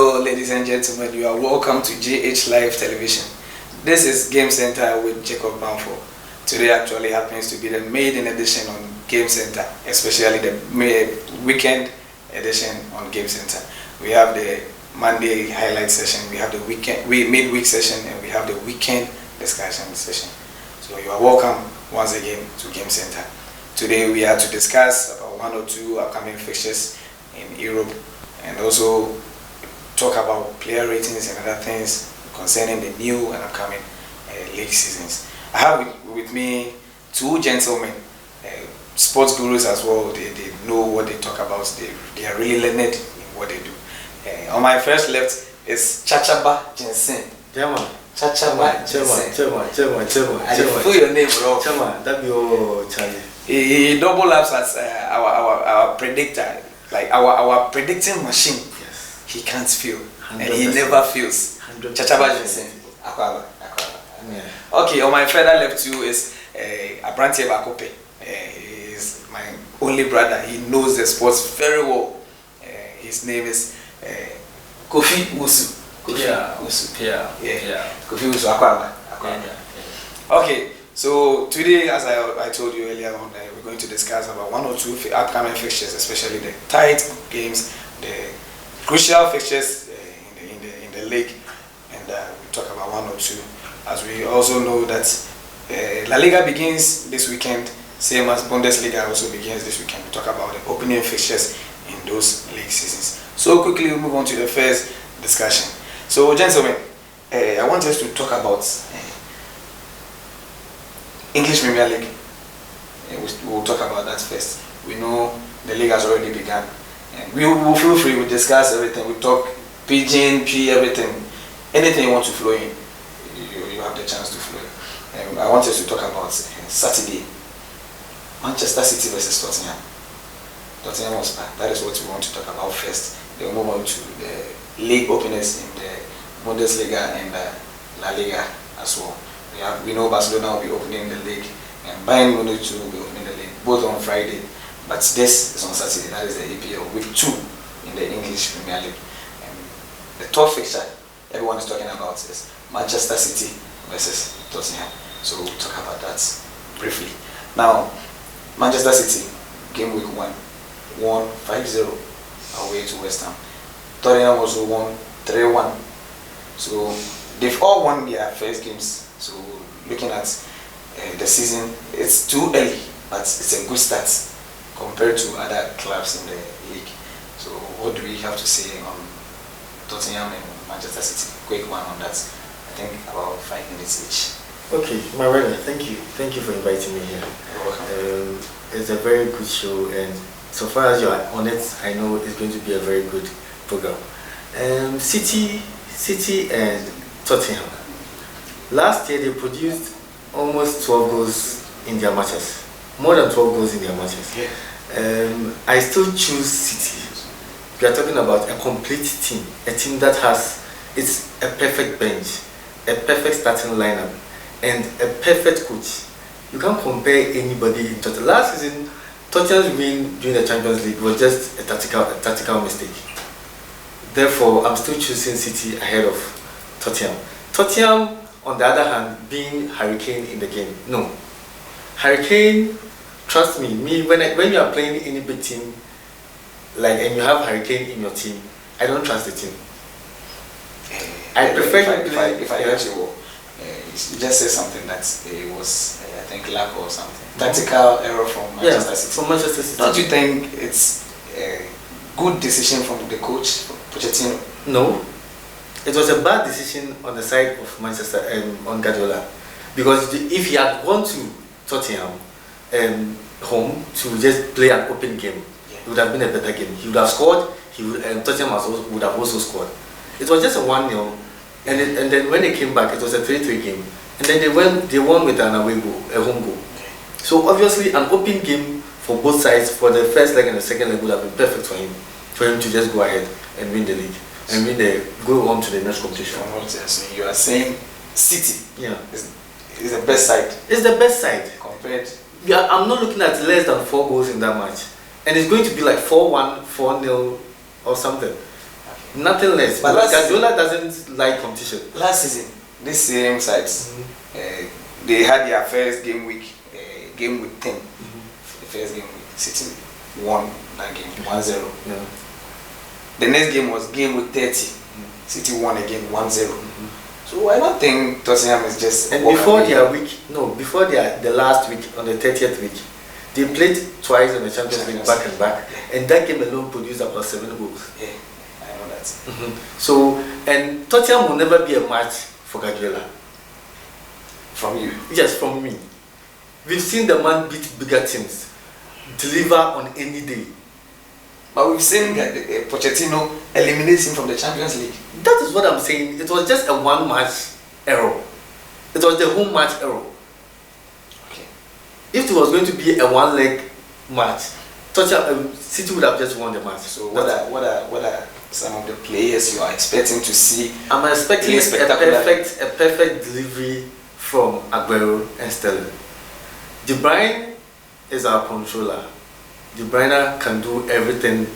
Hello, ladies and gentlemen. You are welcome to GHLife Television. This is Game Center with Jacob Bamford. Today actually happens to be the maiden edition on Game Center, especially the weekend edition on Game Center. We have the Monday highlight session, we have the midweek session, and we have the weekend discussion session. So you are welcome once again to Game Center. Today we are to discuss about one or two upcoming fixtures in Europe, and also talk about player ratings and other things concerning the new and upcoming league seasons. I have with me two gentlemen, sports gurus as well. They know what they talk about. They are really learned in what they do. On my first left is Chachaba Jensen. Chairman. Chachaba Jensen. I didn't put your name wrong. Chairman, that be your Charlie. He double ups as our predictor, like our predicting machine. Yes. He can't fail, 100%. and he never fails. 100%. Chachaba Jensen. Akwaba. Yeah. Okay, on my further left too is Abrantie Bakope. He is my only brother. He knows the sports very well. His name is Kofi Usu. Yeah. Kofi Usu Akwaba. Okay, so today, as I told you earlier on, we're going to discuss about one or two upcoming fixtures, especially the tight games, the crucial fixtures in the league, and we'll talk about one or two. As we also know that La Liga begins this weekend, same as Bundesliga also begins this weekend. We talk about the opening fixtures in those league seasons. So quickly we move on to the first discussion. So gentlemen, I want us to talk about English Premier League. We'll talk about that first. We know the league has already begun. And we will feel free, we discuss everything, we talk pigeon, everything. Anything you want to flow in, you have the chance to flow in. I want us to talk about Saturday, Manchester City versus Tottenham. Tottenham was back. That is what we want to talk about first. Then we'll move on to the league openers in the Bundesliga and La Liga as well. We know Barcelona will be opening the league, and Bayern Munich too will be opening the league, both on Friday. But this is on Saturday. That is the EPL week 2 in the English Premier League. And the top fixture everyone is talking about is Manchester City versus Tottenham. So we'll talk about that briefly. Now, Manchester City, game week 1, won 5-0 away to West Ham. Tottenham also won 3-1. So they've all won their first games. So looking at the season, it's too early, but it's a good start compared to other clubs in the league. So what do we have to say on Tottenham and Manchester City? Quick one on that. I think about 5 minutes each. Okay, my brother, thank you. Thank you for inviting me here. You're welcome. It's a very good show, and so far as you are on it, I know it's going to be a very good program. City and Tottenham. Last year they produced almost 12 goals in their matches. More than 12 goals in their matches. Yeah. I still choose City. We are talking about a complete team. A team that has a perfect bench, a perfect starting lineup, and a perfect coach. You can't compare anybody in Tottenham. Last season, Tottenham's win during the Champions League was just a tactical mistake. Therefore, I'm still choosing City ahead of Tottenham. Tottenham, on the other hand, being Hurricane in the game. No. Hurricane, trust me, when you are playing any big team, and you have Hurricane in your team, I don't trust the team. I prefer if I heard you well, you just said something that it was, I think, lack or something. Tactical error from Manchester City. From Manchester City. Don't you think it's a good decision from the coach, Pochettino? No. It was a bad decision on the side of Manchester on Guardiola, because if he had gone to Tottenham home to just play an open game, it would have been a better game. He would have scored. Tottenham would have also scored. It was just a 1-0, and then when they came back, it was a 3-3 game, and then they won with an away goal, a home goal. So obviously, an open game for both sides for the first leg and the second leg would have been perfect for him to just go ahead and win the league. And go on to the next competition. So you are saying City is the best side? It's the best side. Compared? Yeah, I'm not looking at less than 4 goals in that match. And it's going to be like 4-1, 4-0 or something. Nothing less. But But Guardiola doesn't like competition. Last season, this same sides, they had their first game week 10. The first game week, City won that game 1-0. Yeah. The next game was game week 30. City won again 1-0. So I don't think Tottenham is just. And before the last week, on the 30th week, they played twice in the Champions League back and back, and that game alone produced about 7 goals. Yeah, I know that. So, and Tottenham will never be a match for Guardiola. From you? Yes, from me. We've seen the man beat bigger teams, deliver on any day. But we've seen Pochettino eliminate him from the Champions League. That is what I'm saying. It was just a one-match error. It was the home match error. Okay. If it was going to be a one-leg match, City would have just won the match. So what are some of the players you are expecting to see? I'm expecting a perfect delivery from Aguero and Sterling. De Bruyne is our controller. De Bruyne can do everything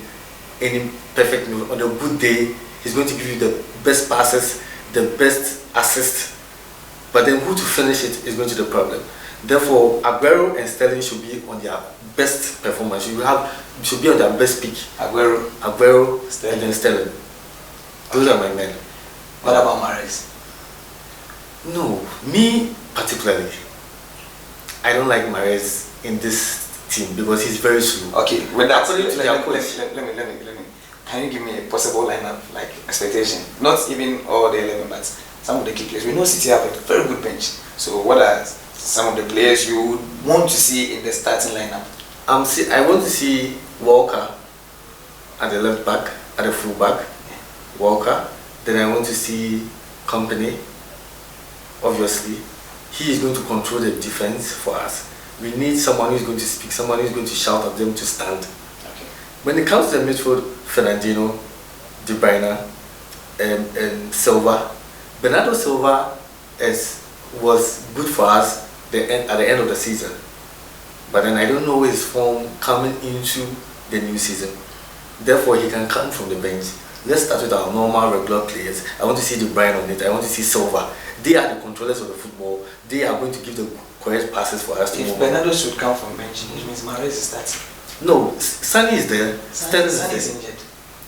any perfect move. On a good day, he's going to give you the best passes, the best assist. But then who to finish it is going to be the problem. Therefore, Aguero and Sterling should be on their best performance. Should be on their best peak. Aguero, Sterling. And then Sterling. Those are my men. What about Mahrez? No, me particularly, I don't like Mahrez in this team because he's very slow. Okay, with that, According to their coach. let me. Can you give me a possible lineup, like expectation? Not even all the 11, but some of the key players. We know City have a very good bench. So what are some of the players you would want to see in the starting lineup? I want to see Walker at the left back, at the full back. Walker. Then I want to see Company. Obviously, he is going to control the defense for us. We need someone who is going to speak, someone who is going to shout at them to stand. Okay. When it comes to the midfield, Fernandinho, De Bruyne, and Silva. Bernardo Silva was good for us at the end of the season. But then I don't know his form coming into the new season. Therefore, he can come from the bench. Let's start with our normal, regular players. I want to see De Bruyne on it. I want to see Silva. They are the controllers of the football. They are going to give the correct passes for us to move on. If Bernardo should come from bench, it means Mahrez is starting. No, Sonny is there. Sonny is injured.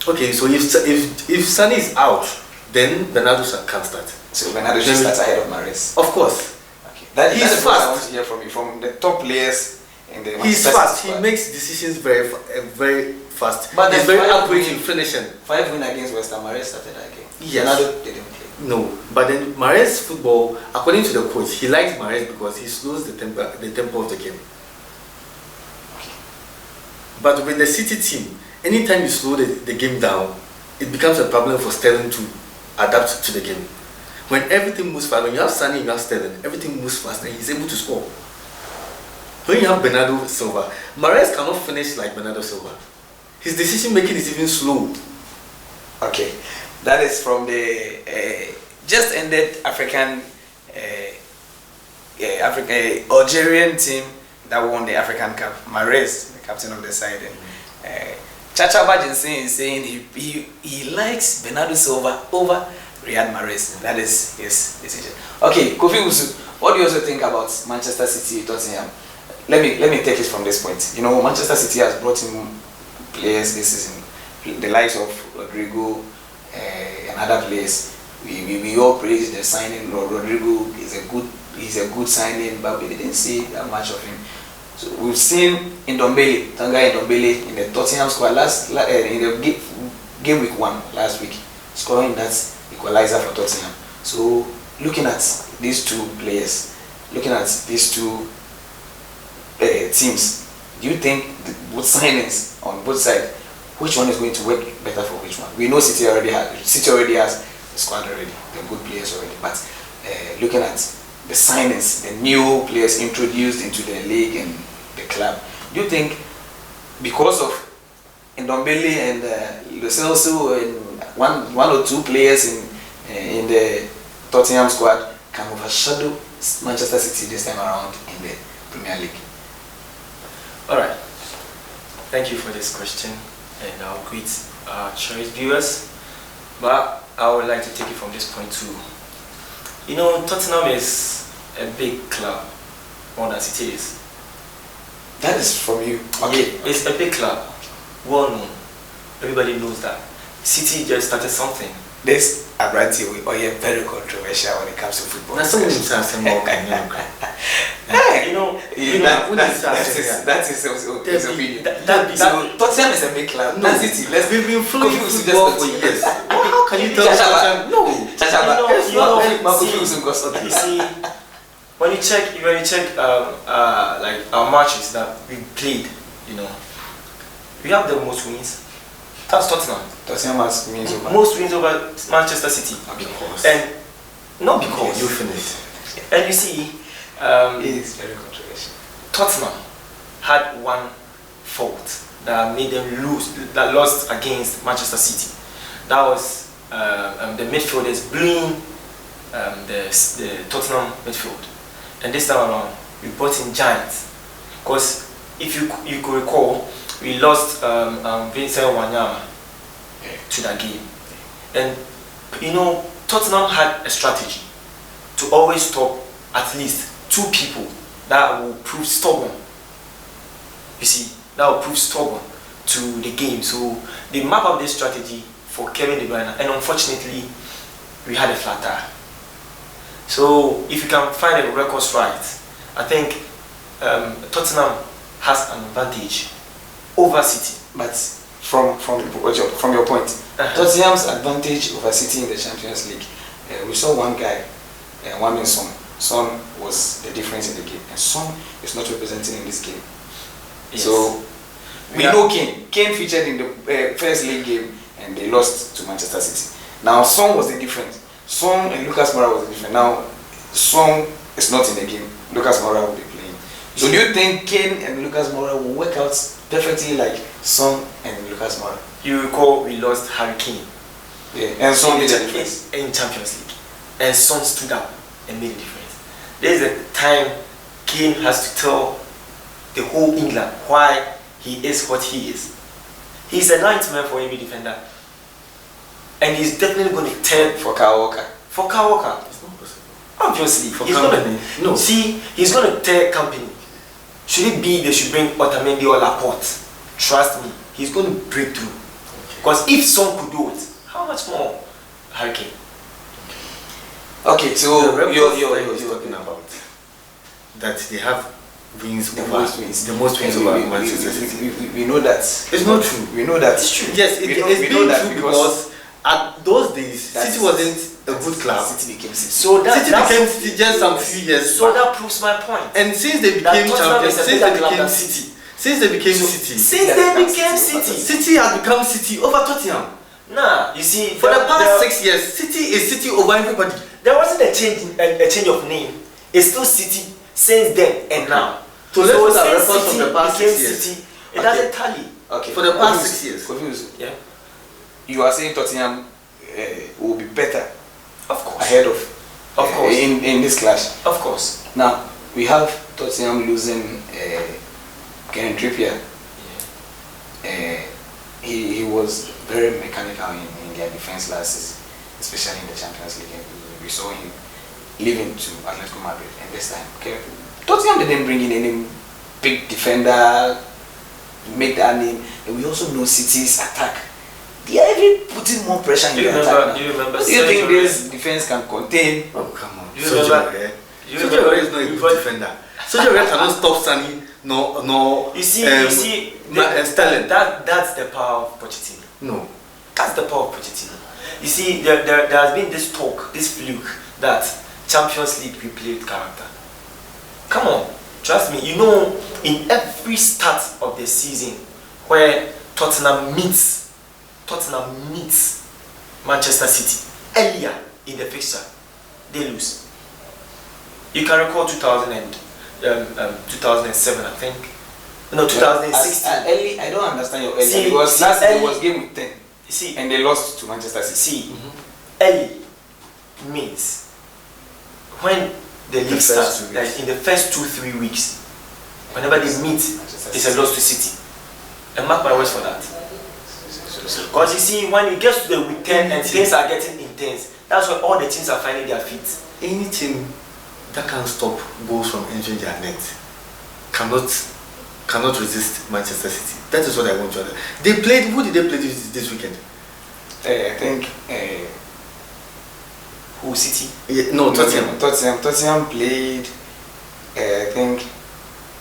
Okay, so if Sonny is out, then Bernardo can start. So Bernardo should start ahead of Mahrez. Of course. Okay. That He's is fast. what I want to hear from you, from the top players in the. He's fast. He makes decisions very fast. But he's very accurate in finishing. 5 wins against West Ham, Mahrez started that game. Yes. Bernardo didn't play. No, but then Mahrez football, according to the coach, he likes Mahrez because he slows the tempo of the game. Okay. But with the City team, anytime you slow the game down, it becomes a problem for Sterling to adapt to the game. When everything moves fast, when you have Sonny, you have Sterling, everything moves fast and he's able to score. When you have Bernardo Silva, Mahrez cannot finish like Bernardo Silva. His decision making is even slow. Okay, that is from the just ended African Algerian team that won the African Cup. Mahrez, the captain of the side, and Chacha Bajinsin is saying he likes Bernardo Silva over Riyad Mahrez. That is his decision. Okay, Kofi Usu, what do you also think about Manchester City, Tottenham? Let me take it from this point. You know, Manchester City has brought in players this season, the likes of Rodrigo and other players. We all praise the signing. Rodrigo is a good signing, but we didn't see that much of him. So we've seen Tanga Ndombele in the Tottenham squad in the game week 1 last week, scoring that equalizer for Tottenham. So looking at these two players, looking at these two teams, do you think both signings on both sides, which one is going to work better for which one? We know City already has the squad already, the good players already, but looking at the signings, the new players introduced into the league and the club, do you think because of Ndombele and Lo Celso and one or two players in the Tottenham squad can overshadow Manchester City this time around in the Premier League? Alright, thank you for this question, and I'll greet our choice viewers. But I would like to take it from this point too. You know, Tottenham is a big club, more than City is. That is from you. Okay. Yeah, it's a big club, well known. Everybody knows that. City just started something. This Abranti or you're very controversial when it comes to football. That's something that's more kind of. Hey, You know, that is his opinion. So Tottenham is a big club. No. That's it. Let's We've been following Kofi Usu football just for continue. years. How can you tell Chachaba. us? No. Chachaba. You know, Kofi Usu goes on. you see, when you check like our matches that we played, you know, we have the most wins. That's Tottenham. Tottenham has wins over. Most wins over Manchester City. Because. And not because You finished. And you see, It is very controversial. Tottenham had one fault that made them lose, that lost against Manchester City. That was the midfielders blowing the Tottenham midfield. And this time around, we brought in giants. Because if you could recall, we lost Vincent Wanyama to that game. And you know, Tottenham had a strategy to always stop at least two people that will prove stubborn. You see, that will prove stubborn to the game. So they map up this strategy for Kevin De Bruyne, and unfortunately, we had a flat tire. So if you can find the records right, I think Tottenham has an advantage over City. But from your point, Tottenham's advantage over City in the Champions League, we saw one guy, one man Son. Son was the difference in the game, and Son is not representing in this game. Yes. So we know Kane. Kane featured in the first league game, and they lost to Manchester City. Now Son was the difference. Son and Lucas Moura was the difference. Now Son is not in the game. Lucas Moura will be playing. So do you think Kane and Lucas Moura will work out perfectly like Son and Lucas Moura? You recall we lost Harry Kane. Yeah, and Son made a difference in Champions League, and Son stood up and made a difference. There is a time Kane has to tell the whole England why he is what he is. He's a nightmare for every defender, and he's definitely going to turn for Kyle Walker. For Kyle Walker, It's not possible. obviously, For he's company, gonna, no. See, he's going to tear company. Should it be they should bring Otamendi or Laporte? Trust me, he's going to break through. Because if Son could do it, how much more Harry Kane? Okay, so you're talking about that they have wins the over most wins. the most wins over Manchester City. We know that. It's not true. We know that. It's true. Yes, We it's know been that true because because at those days City wasn't a good club. City became City. So City became City just some few years So back. that proves my point. And since they That became Tottenham champions, is a since bigger they club became than City, since they became City, Since they became City. City has become City over Tottenham. Nah, you see, For the past 6 years, City is City over everybody. there wasn't a change of name. It's still City since then and now. So let's look at since records from the past became 6 years. City, it Okay. doesn't tally. Okay. For the past 6 years. Confused. Yeah, You are saying Tottenham will be better of course. ahead of course. in this clash. Of course. Now we have Tottenham losing Kieran Trippier. He was very mechanical in their defense last season, especially in the Champions League. We saw him leaving to Atletico Madrid, and this time, okay, Tottenham didn't bring in any big defender, make that name, and we also know City's attack. They are even putting more pressure in the attack. Do you remember? Do you think this defense can contain? Oh come on. Do you remember? Sergio Aguero is not a good defender. Sergio Aguero cannot stop Sunny no. You see, Sterling. That's the power of Pochettino. No. That's the power of Pochettino. You see, there has been this talk, this fluke that Champions League we play with character. Come on, trust me. You know, in every start of the season where Tottenham meets Manchester City earlier in the fixture, they lose. You can recall 2007, I think. No, 2016. Early, I don't understand your early. See, because last season was game with 10. See, And they lost to Manchester City. early means when the league first starts, 2 weeks. like in the first 2-3 weeks, whenever they meet, it's a loss to City. And mark my words for that. Because you see, when it gets to the week 10 and things are getting intense, that's when all the teams are finding their feet. Any team that can stop goals from entering their net cannot resist Manchester City. That is what I want to know. They played. Who did they play this weekend? I think. Who, City? Yeah, no, Tottenham. Tottenham played. I think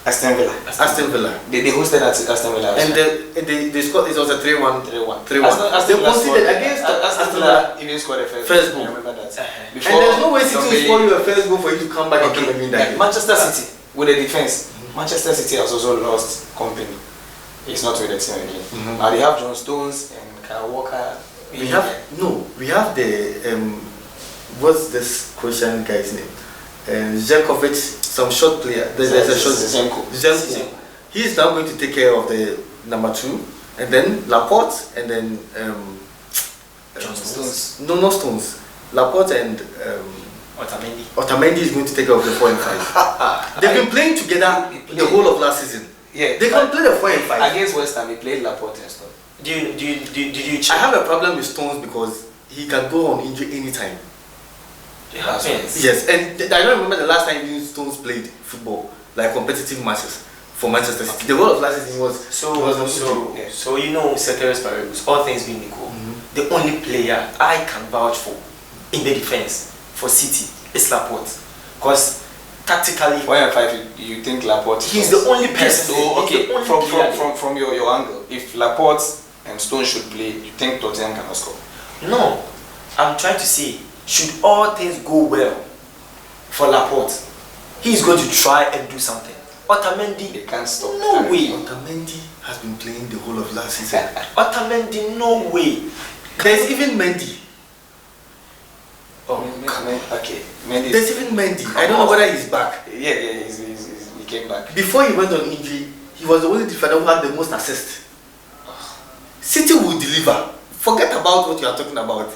Aston Villa. They hosted at Aston Villa. And they scored. It was a 3-1. 3-1. They Villa conceded against Aston Villa. Even scored a first goal. I remember that. And there's no way City will score you a first goal for you to come back and come and win that game. Manchester City with the defense. Manchester City has also lost company. It's not with the team again. Now they have John Stones and Kyle Walker. We have the what's this Croatian guy's name? Zelkovic, some short player. There's a short Zemko. He is now going to take care of the number 2, and then Laporte, and then John Stones. No, not Stones. Laporte and Otamendi. Otamendi is going to take care of the 4 and 5. They've been playing together the whole of last season. Yeah, they can play the 4 and 5 against West Ham. He played Laporte and stuff. Did you check? I have a problem with Stones because he can go on injury anytime. It happens. Yes, and I don't remember the last time Stones played football, like competitive matches for Manchester City. The whole of last season was so you know, ceteris paribus, all things being equal, the only player I can vouch for in the defense for City is Laporte, because tactically 4 and 5, you think Laporte? He's the only person. So okay, from your angle, if Laporte and Stones should play, you think Tottenham cannot score? No, I'm trying to say, should all things go well for Laporte, he's going to try and do something. Otamendi, they can't stop. No way. Otamendi has been playing the whole of last season. Otamendi, no way. There's even Mendy. Oh, okay. Mendy. There's even Mendy. I don't know whether he's back. Yeah, he came back. Before he went on injury, he was the only defender who had the most assists. City will deliver. Forget about what you are talking about.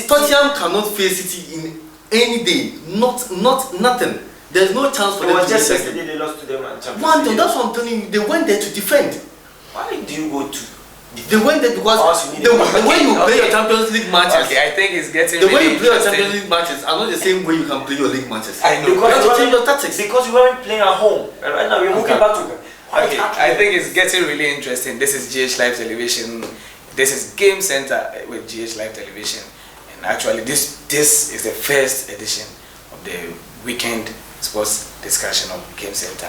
Tottenham cannot face City in any day. Nothing. There's no chance for them to just yesterday they lost to them and Champions League. That's what I'm telling you. They went there to defend. Why do you go to? They went there because the way you play your Champions League matches. Okay, I think it's getting the way really you play your Champions League matches are not the same way you can play your league matches. I know. Because you have to change your tactics. Because you weren't playing at home. And right now we're moving back to. Okay, I think it's getting really interesting. This is GHLife Television. This is Game Center with GHLife Television. And actually, this is the first edition of the weekend sports discussion of Game Center.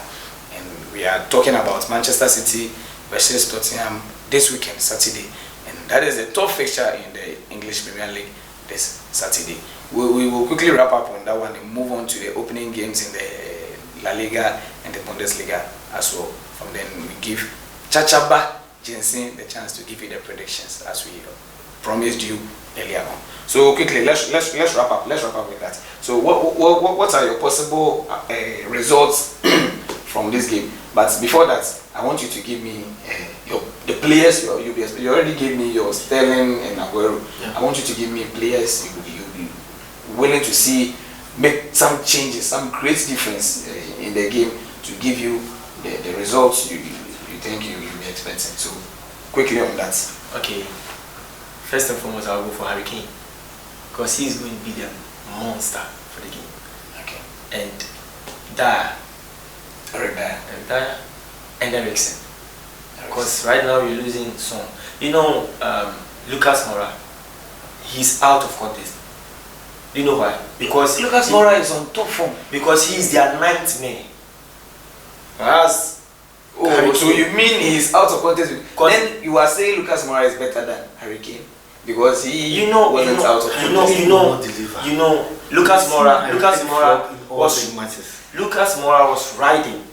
And we are talking about Manchester City versus Tottenham this weekend, Saturday. And that is the top fixture in the English Premier League this Saturday. We will quickly wrap up on that one and move on to the opening games in the La Liga and the Bundesliga as well. From then we give Chachaba Jensen the chance to give you the predictions as we promised you earlier on. So quickly, let's wrap up. Let's wrap up with that. So what are your possible results from this game? But before that, I want you to give me the players. You already gave me your Sterling and Aguero. Yeah. I want you to give me players you'll be willing to see make some changes, some great difference in the game to give you the results you think you'll be expecting. So quickly on that. Okay. First and foremost, I'll go for Harry Kane because he's going to be the monster for the game. Okay. And Dyer. Eric Dyer. Dyer and Eriksen. Because right now you're losing Son. You know, Lucas Moura, he's out of contest. Do you know why? Because Lucas Moura is on top form. Because he's their ninth man. So you mean he's out of contest? Then you are saying Lucas Moura is better than Harry Kane because he wasn't out of contest. You know, Lucas Moura was riding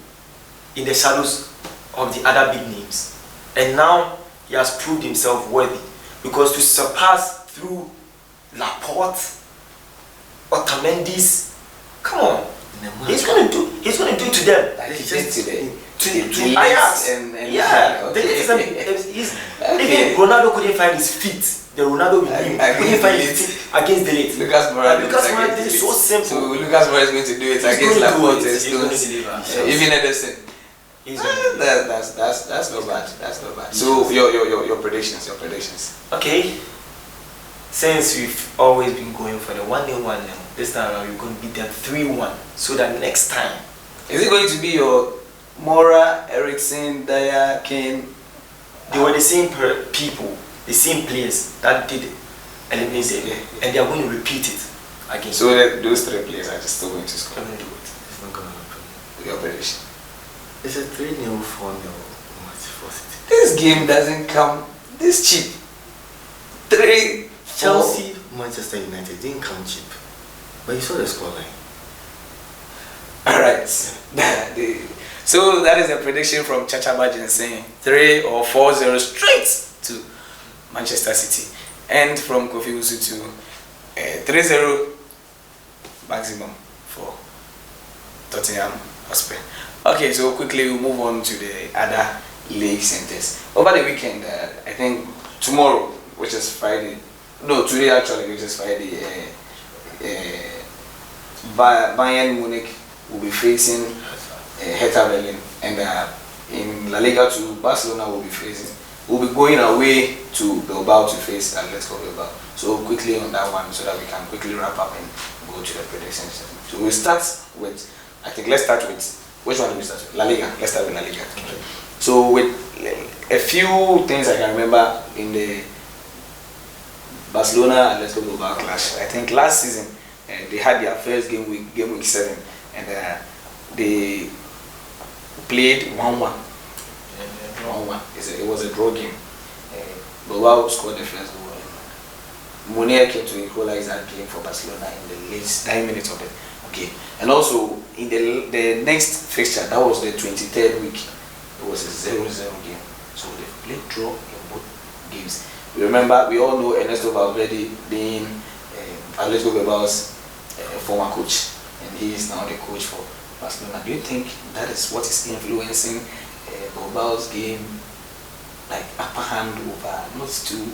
in the shadows of the other big names, and now he has proved himself worthy because to surpass through Laporte, Otamendi's, come on, he's going to do it to them. Like he did today. To Ajax and even Ronaldo couldn't find his feet. The Ronaldo couldn't find his feet against the late. Lucas Moura did it so simple. So Lucas Moura is going to do it against Laporte and Stones. Even Ederson. That's not bad. That's not bad. So your predictions. Okay. Since we've always been going for the 1-0, this time around we're going to beat them 3-1. So that next time, is it going to be your Mora, Ericsson, Dyer, Kane? They were the same people, the same players that did eliminate them, and they are going to repeat it again. So those 3 players are just still going to score. I'm going to do it. It's not gonna happen. Your prediction. It's a 3-0, 4-0 match for City. This game doesn't come this cheap. 3, 4. Chelsea, Manchester United didn't come cheap, but you saw the scoreline. Alright. So that is a prediction from Chacha Bajin saying 3 or 4-0 straight to Manchester City. And from Kofi Usu to 3-0 maximum for Tottenham Hotspur. Okay, so quickly we'll move on to the other league centers. Over the weekend, I think tomorrow, which is Friday, no, today actually, which is Friday, Bayern Munich will be facing Hertha Berlin, and in La Liga too, Barcelona will be going away to Bilbao to face Atletico Bilbao. So quickly on that one, so that we can quickly wrap up and go to the predictions. So we'll start with, let's start with, which one do we start with? La Liga. Let's start with La Liga. Okay. So with a few things I can remember in the Barcelona and Atletico Bilbao clash. I think last season they had their first game week 7, and they played 1-1. 1-1. It was a draw game. Bilbao scored the first goal. Munir came to equalize that game for Barcelona in the last 9 minutes of it. Okay. And also in the next fixture, that was the 23rd week. It was a 0-0 game. So they played draw in both games. We remember, we all know Ernesto Valverde being Atletico Bilbao's former coach, and he is now the coach for Barcelona. Do you think that is what is influencing Bilbao's game, like upper hand over, not too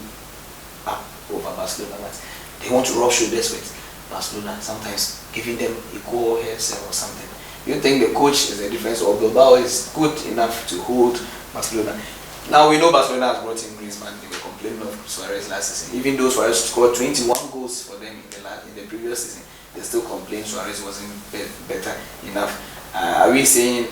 up over Barcelona, but they want to rub shoulders with Barcelona, sometimes giving them equal heads or something? Do you think the coach is the difference, or Bilbao is good enough to hold Barcelona? Now we know Barcelona has brought in Griezmann. They were complaining of Suarez last season. Even though Suarez scored 21 goals for them in the previous season, they still complain Suarez wasn't better enough. Are we saying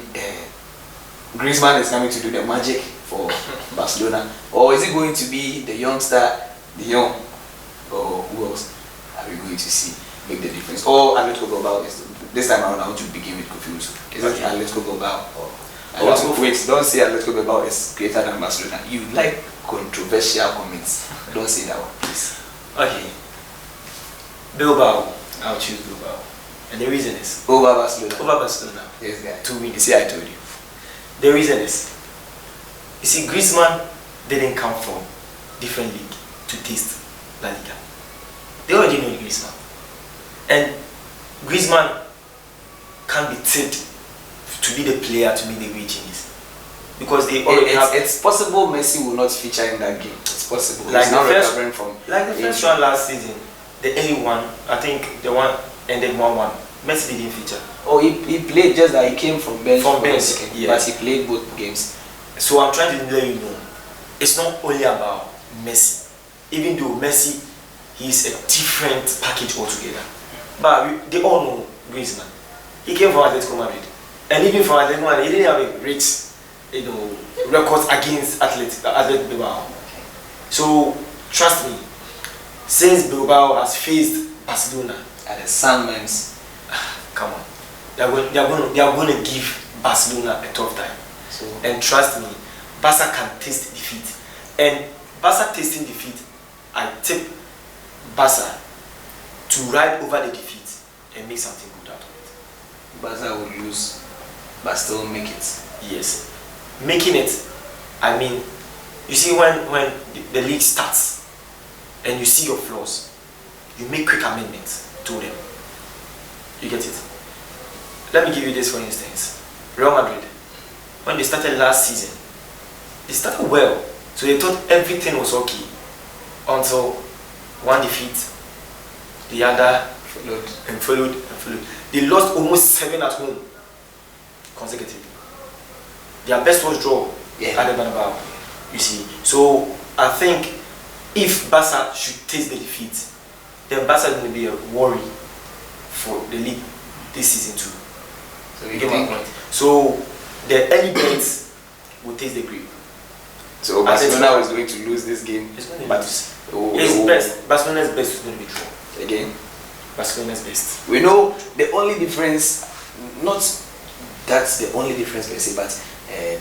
Griezmann is coming to do the magic for Barcelona, or is it going to be the youngster, De Jong, or who else are we going to see make the difference? Or Atletico Bilbao is this time around? I want to begin with confused. Is it Atletico Bilbao or? Wait, don't say Atletico Bilbao is greater than Barcelona. You like controversial comments. Don't say that one, please. Okay. Bilbao. I'll choose Bilbao. And the reason is? Over Barcelona. Over Barcelona. Yes, guy. 2 wins. You see, I told you. The reason is, you see, Griezmann didn't come from different league to taste La Liga. They already know Griezmann. And Griezmann can be tipped to be the player to be the way genius, because they already it's possible Messi will not feature in that game. It's possible. Like he's not recovering from the first one last season, the early one, I think the one ended 1-1. Messi didn't feature. Oh, he played, just that he came from bench. Yes. But he played both games. So I'm trying to let you know, it's not only about Messi. Even though Messi, he's a different package altogether. But they all know Griezmann. He came from Atletico Madrid. And even for Atletico Madrid, he didn't have a great, records against Atletico Bilbao. So trust me, since Bilbao has faced Barcelona at the Sandmans, come on, they are going to give Barcelona a tough time. So, and trust me, Barca can taste defeat. And Barca tasting defeat, I tip Barca to ride over the defeat and make something good out of it. Barca will lose, but still make it. Yes, making it. I mean, you see, when the league starts and you see your flaws, you make quick amendments to them. You get it? Let me give you this for instance. Real Madrid, when they started last season, they started well, so they thought everything was okay until one defeat, the other followed. They lost almost 7 at home consecutively. Their best was draw at the Bernabeu. You see, so I think if Barca should taste the defeat, then Barca is going to be a worry for the league this season too. So you get my point. So the early birds will taste the grape. So Barcelona is going to lose this game. It's going to but lose. Best. Barcelona's best is going to be draw. Again, Barcelona's best. we know the only difference, not that's the only difference per se, but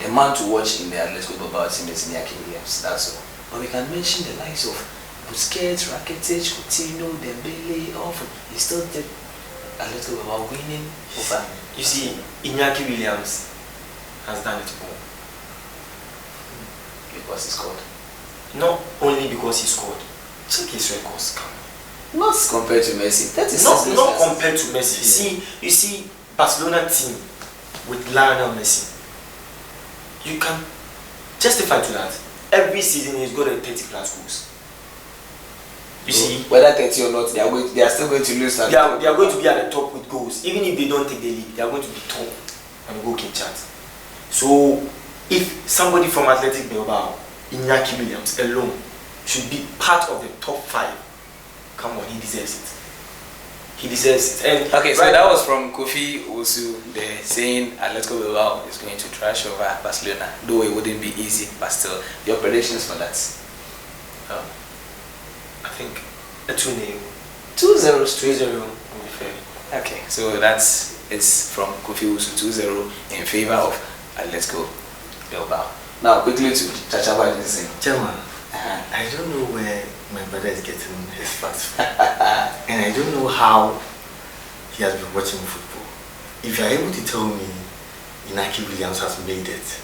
the man to watch in the Atletico Bilbao team is Iñaki Williams. That's all. But we can mention the likes of Busquets, Rakitic, Coutinho, Dembele, all from he still did Atletico Bilbao winning over. You see, Iñaki Williams has done it all. Because he scored. Not only because he scored. Check his records. Not compared to Messi. That is not compared to Messi. You see, Barcelona team with Lionel Messi. You can testify to that. Every season he's got a 30 plus goals. You see, whether 30 or not, they are still going to lose. They are going to be at the top with goals. Even if they don't take the league, they are going to be top on the goal kick chart. So if somebody from Athletic Bilbao, Iñaki Williams alone, should be part of the top 5, come on, he deserves it. He deserves it. And okay, so that was from Kofi Osu, saying Atletico Bilbao is going to trash over Barcelona, though it wouldn't be easy, but still, your predictions for that? I think a 2-0. 2-0 2-0 will be fair. Okay, so it's from Kofi Osu, 2-0 in favor of Atletico Bilbao. Now, quickly to Chachaba Jensen. Chairman, I don't know where my brother is getting his facts from. And I don't know how he has been watching football. If you are able to tell me Iñaki Williams has made it,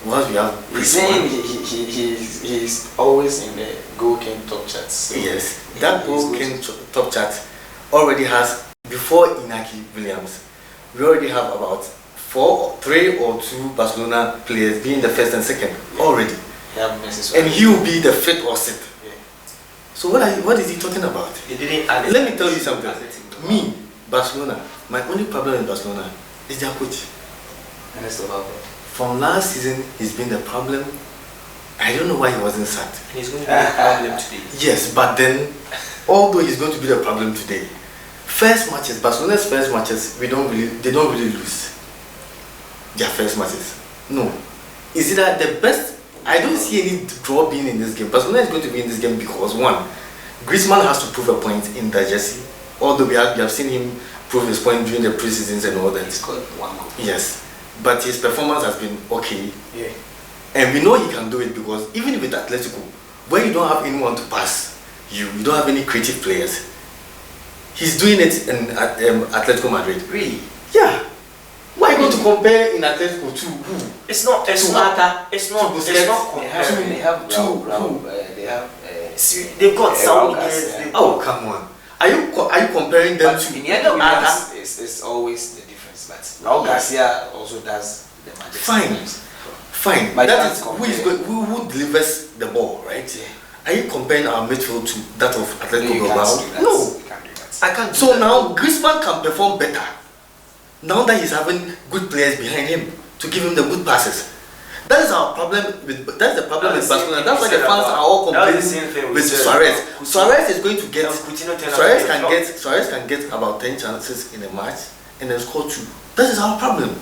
once we have he's saying he's always in the goal king top charts. So yes, that goal king top chart already has, before Iñaki Williams, we already have about 3 or 2 Barcelona players being the first and second already. And he will be the 5th or 6th. Yeah. So what is he talking about? He didn't add it. Let me tell you something. Me, Barcelona, my only problem in Barcelona is their coach. And it's about from last season, he's been the problem. I don't know why he wasn't sacked. And he's going to be the problem today. Yes, but then, although he's going to be the problem today, Barcelona's first matches, they don't really lose their first matches. No. Is it that the best? I don't see any draw being in this game. Barcelona is going to be in this game because, one, Griezmann has to prove a point in that jersey. Although we have seen him prove his point during the pre-seasons and all that. He scored 1 goal. Yes. But his performance has been okay. Yeah. And we know he can do it because even with Atletico, where you don't have anyone to pass, you don't have any creative players. He's doing it in Atletico Madrid. Really? Yeah. Why are you going to compare in Atletico to who? It's not They have they've got Saudi. Oh, come on. Are you comparing them to Iñaki is always the difference, but Raul Garcia also does the magic. Fine. But that is who delivers the ball, right? Yeah. Are you comparing our midfield to that of Atletico Bilbao? No. I can't. So now Griezmann can perform better. Now that he's having good players behind him to give him the good passes. That is our problem that's the problem with Barcelona. That's why the fans are all complaining with Suarez. Suarez is going to get Suarez can get about 10 chances in a match and then score 2. That is our problem.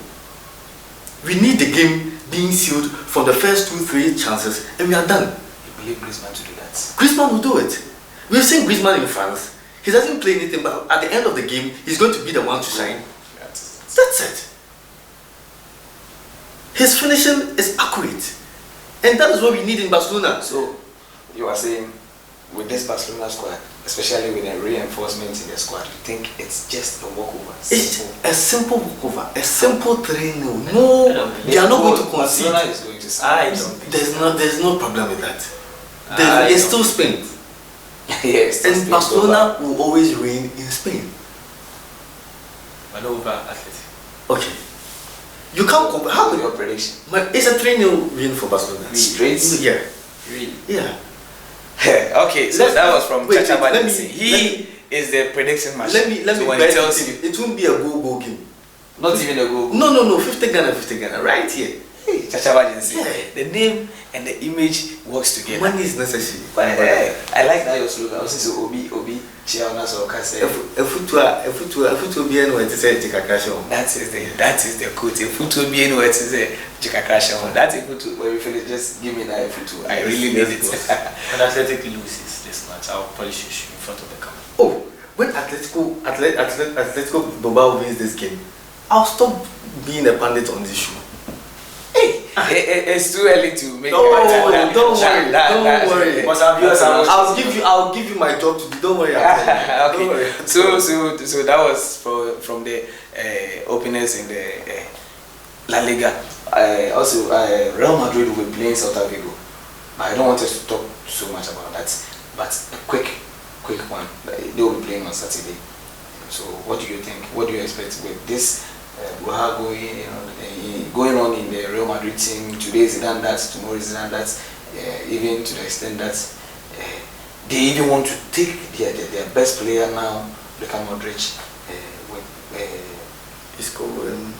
We need the game being sealed from the first 2-3 chances and we are done. You believe Griezmann to do that? Griezmann will do it. We've seen Griezmann in France. He doesn't play anything, but at the end of the game, he's going to be the one to shine. That's it. His finishing is accurate. And that is what we need in Barcelona. So, you are saying, with this Barcelona squad, especially with the reinforcements in the squad, you think it's just a walkover? It's a simple walkover, a simple 3-0. No, they are not going to concede. Barcelona is going to sign. There's no problem with that. It's still Spain. Yes. And Barcelona will always reign in Spain. But over Athletic. Okay. You can't compare. How your prediction? It's a 3-0 win for Barcelona. Straight? Yeah. Really? Yeah. Okay, so that was from Chacha Badensi. He is the prediction machine. Let me so when bet he tells you it won't be a goal game. Not even a goal. No, 50 Ghana, right here. Hey, Chachaba Jensen. Yeah. The name and the image works together. Money is necessary. But I like that your slogan. I was saying Obi Chiana so Kase. Efutu bien where to say Jikakasho. That is the quote. Efutu bien where to say Jikakasho. That's Efutu. When we finish, just give me that Efutu. I really need it. When Athletic loses this match, I'll polish your shoe in front of the camera. Oh, when Atletico Bilbao wins this game, I'll stop being a pundit on this show. It's too early to make. Don't worry. I'll give you my job to do. Don't worry. Okay. Don't worry. So that was from the openers in the La Liga. Also, Real Madrid will be playing Celta Vigo. I don't want us to talk so much about that, but a quick one. They will be playing on Saturday. So what do you think? What do you expect with this? Going on in the Real Madrid team. Today is done that, tomorrow is done that, even to the extent that they even want to take their best player now, Luka Modric, with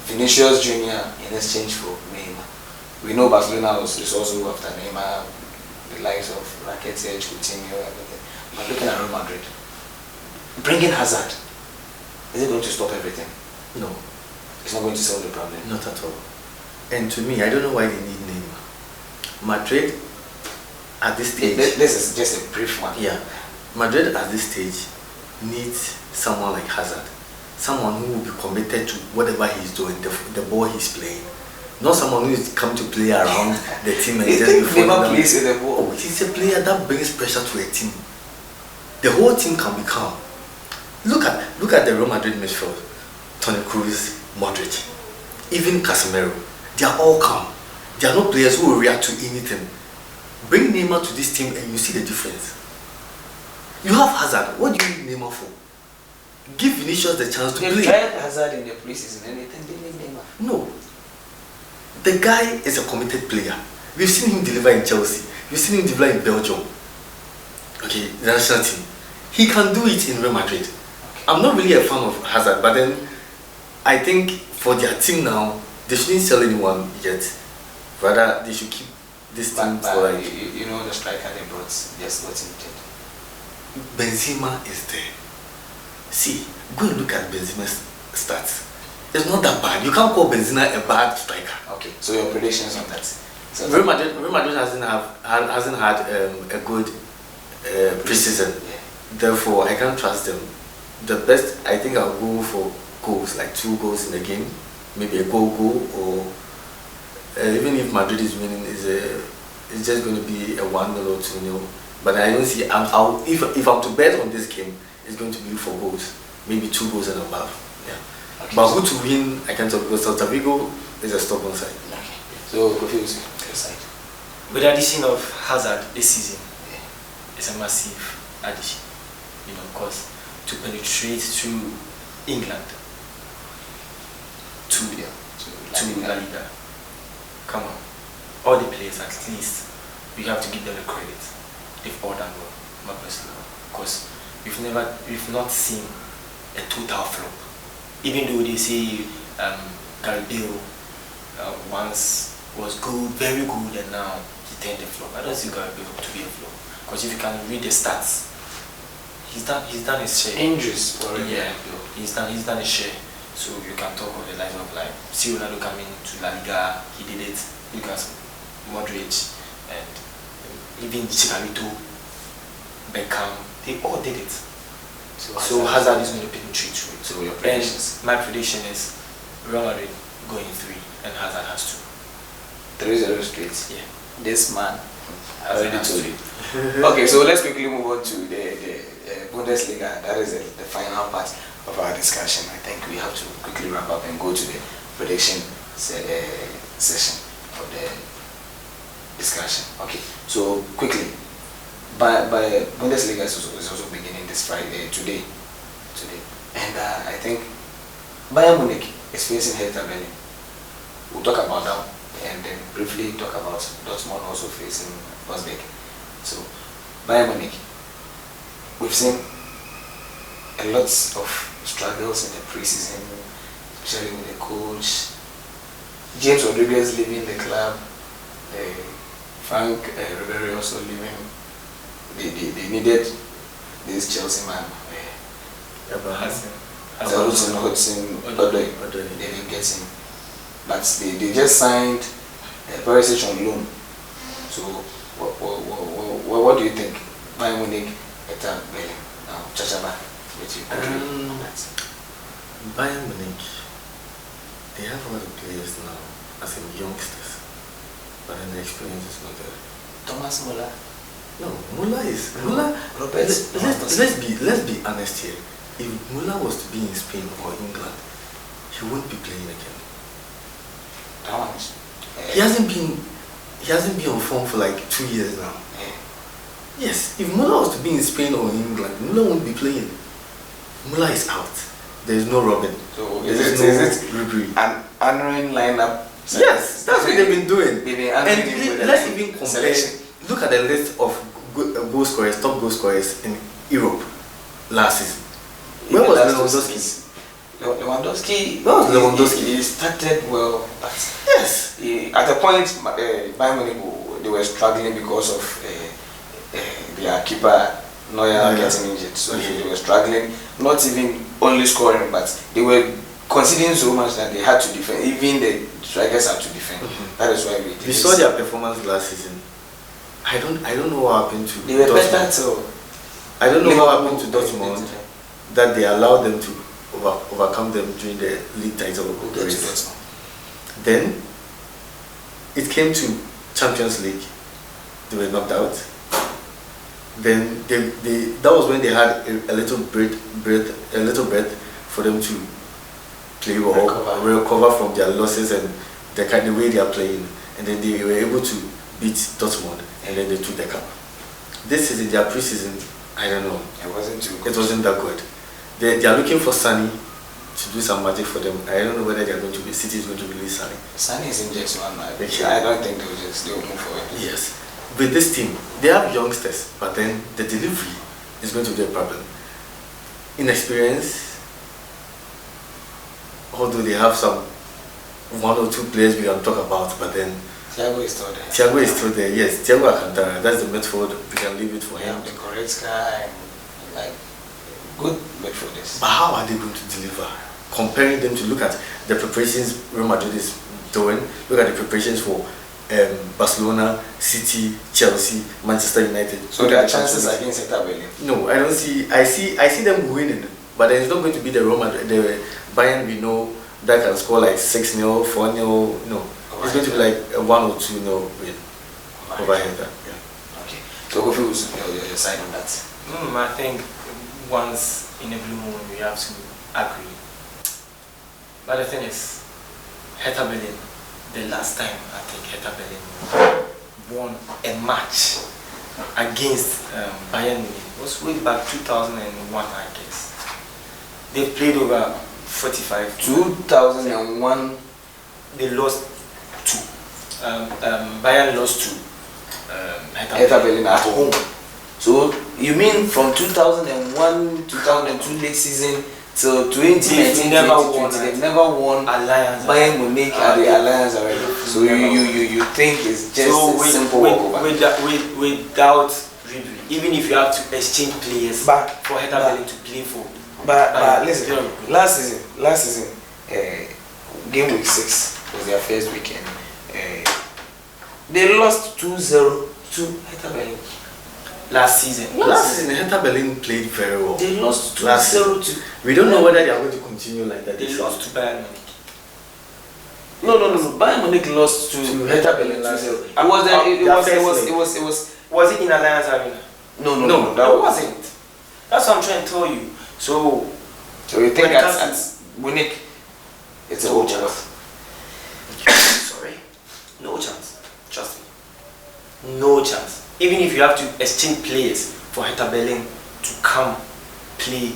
Vinicius Junior in exchange for Neymar. We know Barcelona is also after Neymar, the likes of Rakitic, Coutinho, everything. But looking at Real Madrid, bringing Hazard, is it going to stop everything? No. It's not going to solve the problem. Not at all. And to me, I don't know why they need Neymar. Madrid at this stage. This is just a brief one. Yeah. Madrid at this stage needs someone like Hazard. Someone who will be committed to whatever he's doing, the ball he's playing. Not someone who is come to play around the team and just before Neymar plays with the ball. Oh, he's a player that brings pressure to a team. The whole team can be calm. Look at the Real Madrid midfield. Toni Kroos, Modric, even Casemiro, they are all calm. They are not players who will react to anything. Bring Neymar to this team and you see the difference. You have Hazard. What do you need Neymar for? Give Vinicius the chance to play. They've tried Hazard in the preseason. Anything they need Neymar. No. The guy is a committed player. We've seen him deliver in Chelsea. We've seen him deliver in Belgium. Okay, the national team. He can do it in Real Madrid. Okay. I'm not really a fan of Hazard, but then I think for their team now, they shouldn't sell anyone yet. Rather, they should keep this team for like. You know the striker they brought, just what he did. Benzema is there. See, go and look at Benzema's stats. It's not that bad. You can't call Benzema a bad striker. Okay, so your predictions on that? So Real Madrid hasn't had a good preseason. Yeah. Therefore, I can't trust them. The best, I think I'll go for goals, like 2 goals in a game, maybe a goal, or even if Madrid is winning, it's just going to be a 1-0 or 2-0. But I don't see. If I'm to bet on this game, it's going to be for goals, maybe 2 goals and above. Yeah. Okay, but who to win, I can't talk, because Celta Vigo is a stubborn side. Okay. So confusing your side. With the addition of Hazard this season, it's a massive addition. You know, because to penetrate through England to La Liga. Come on, all the players, at least we have to give them the credit. They've all done well, my personal, because we've not seen a total flop. Even though they say Gary Bale once was good, very good, and now he turned a flop. I don't see Gary Bale to be a flop, because if you can read the stats, he's done his share. Injuries already. Yeah, he's done his share. So you can talk of the life of like Ronaldo coming to La Liga, he did it. Lucas Modric and even Chicharito, Beckham, they all did it. So Hazard is going to penetrate through it. So your predictions? And my prediction is Real Madrid going 3 and Hazard has 2. 3-0 straight. Yeah. This man, I already told you. Okay, so let's quickly move on to the Bundesliga. That is the final part of our discussion. I think we have to quickly wrap up and go to the prediction session of the discussion. Okay, so quickly, by Bundesliga is also beginning this Friday, today, and I think Bayern Munich is facing Hertha Berlin. We'll talk about that and then briefly talk about Dortmund also facing Wolfsburg. So Bayern Munich, we've seen a lot of struggles in the preseason. especially with the coach. James Rodriguez leaving the club. Frank Ribery also leaving. They needed this Chelsea man. Hudson Odoi. They didn't get him. But they just signed Perisic on loan. So what do you think? Bayern Munich, Hector Bellerin, now Chachaba, with you on that? Bayern Munich, they have all the players now as in youngsters, but then the experience is not there. Thomas Muller. No, Muller is Muller. Let's be honest here. If Muller was to be in Spain or England, he wouldn't be playing again. He hasn't been on form for like 2 years now. Yes, if Muller was to be in Spain or England, Muller wouldn't be playing. Muller is out. There is no Robin. So there is it an honoring lineup? Yes, that's what they've been doing. And let's even compare. Selection. Look at the list of goal scorers, top goal scorers in Europe last season. Where was Lewandowski? Lewandowski. He started well, but yes, at a point, Bayern Munich, they were struggling because of their keeper Neuer getting injured. So they were struggling, not even only scoring, but they were conceding so much that they had to defend. Even the strikers had to defend. That is why we saw their performance last season. I don't know what happened to. They were better too. I don't know what happened to Dortmund that they allowed them to overcome them during the league title race. Then it came to Champions League. They were knocked out. Then that was when they had a little breath for them to play well, recover from their losses and the kind of way they are playing, and then they were able to beat Dortmund, and then they took the cup. This season, their preseason, I don't know. It wasn't too good. It wasn't that good. They are looking for Sani to do some magic for them. I don't know whether they are going to be. City is going to release Sani. Sani is in just one night. I don't think they will move forward. Yes. With this team, they have youngsters, but then the delivery is going to be a problem. Inexperience, although they have some 1 or 2 players we can talk about, but then Thiago is still there. Thiago is still there, yes. Thiago Alcantara, that's the midfield. We can leave it for him. The Goretzka and like good midfielders. But how are they going to deliver? Comparing them to look at the preparations Real Madrid is doing, look at the preparations for Barcelona, City, Chelsea, Manchester United. So there are chances against Hector Bellerin? No, I don't see. I see them winning, but it's not going to be the Real Madrid, the Bayern we know that can score like 6-0, 4-0. No, it's going to be like a 1 or 2-0 win over Hector. Yeah. Okay. So who feels your side on that? I think once in a blue moon we have to agree. But the thing is, Hector Bellerin, the last time I think Hector Bellerin won a match against Bayern Munich was way back 2001, I guess. They played over 45. 2001. They lost 2. Bayern lost 2. Hector Bellerin at home. So you mean from 2001, 2002 late season till 2019, they've never won Alliance Bayern Munich at the Alliance already. So you think it's just a simple walkover? Without review, even if you have to exchange players for Hector Bellerin to play for. But listen, last season, game week 6 was their first weekend. They lost 2-0 to Hector Bellerin. Last season, Hector Bellerin played very well. They lost 2-0 to. We don't know whether they are going to continue like that. They lost to Bayern Munich. No. Bayern Munich lost to Hector Bellerin 2-0. Was it in Alliance Arena? No, that wasn't. That's what I'm trying to tell you. So you think at Munich, it's a chance? Sorry, no chance. Trust me, no chance. Even if you have to exchange players for Hector Bellerin to come play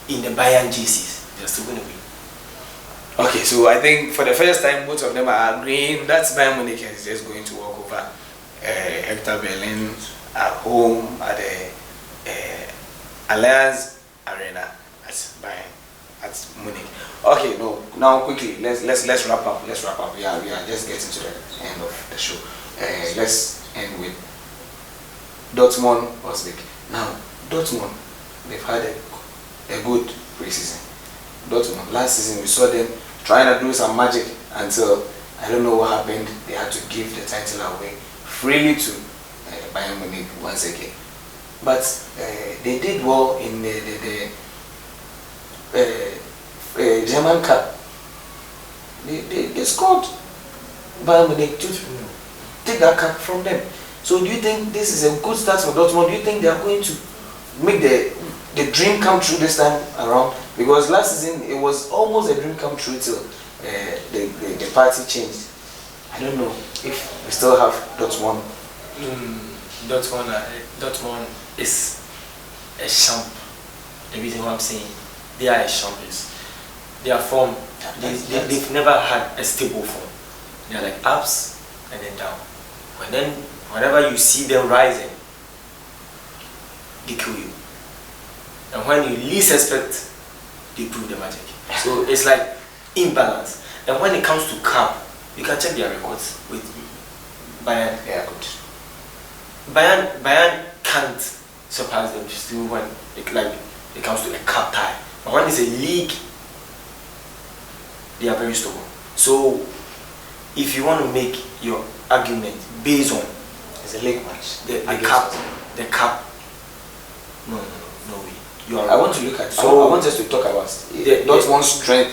in the Bayern jerseys, they're still going to win. Okay, so I think for the first time, both of them are agreeing that Bayern Munich is just going to walk over Hector Bellerin at home at the Alliance Arena at Bayern. at Munich. Okay, no. Now quickly, let's wrap up. Let's wrap up. We are just getting to the end of the show. Let's end with Dortmund Osbeek. Now Dortmund, they've had a good preseason. Dortmund last season we saw them trying to do some magic until I don't know what happened. They had to give the title away freely to Bayern Munich once again. But they did well in the German Cup. They scored Bayern Munich to take that cup from them. So do you think this is a good start for Dortmund? Do you think they are going to make the dream come true this time around? Because last season it was almost a dream come true till the party changed. I don't know if we still have Dortmund. Dortmund is a champ. The reason why I'm saying they are a champions. Their form, they've never had a stable form. They're like ups and then down. Whenever you see them rising, they kill you. And when you least expect, they prove the magic. So it's like imbalance. And when it comes to cup, you can check their records with Bayern. Yeah, good. Bayern can't surpass them still when it comes to a cup tie. But when it's a league, they are very stubborn. So if you want to make your argument based on It's a league match. the cup, no way. I want to look at. So I want us to talk about Dortmund's strength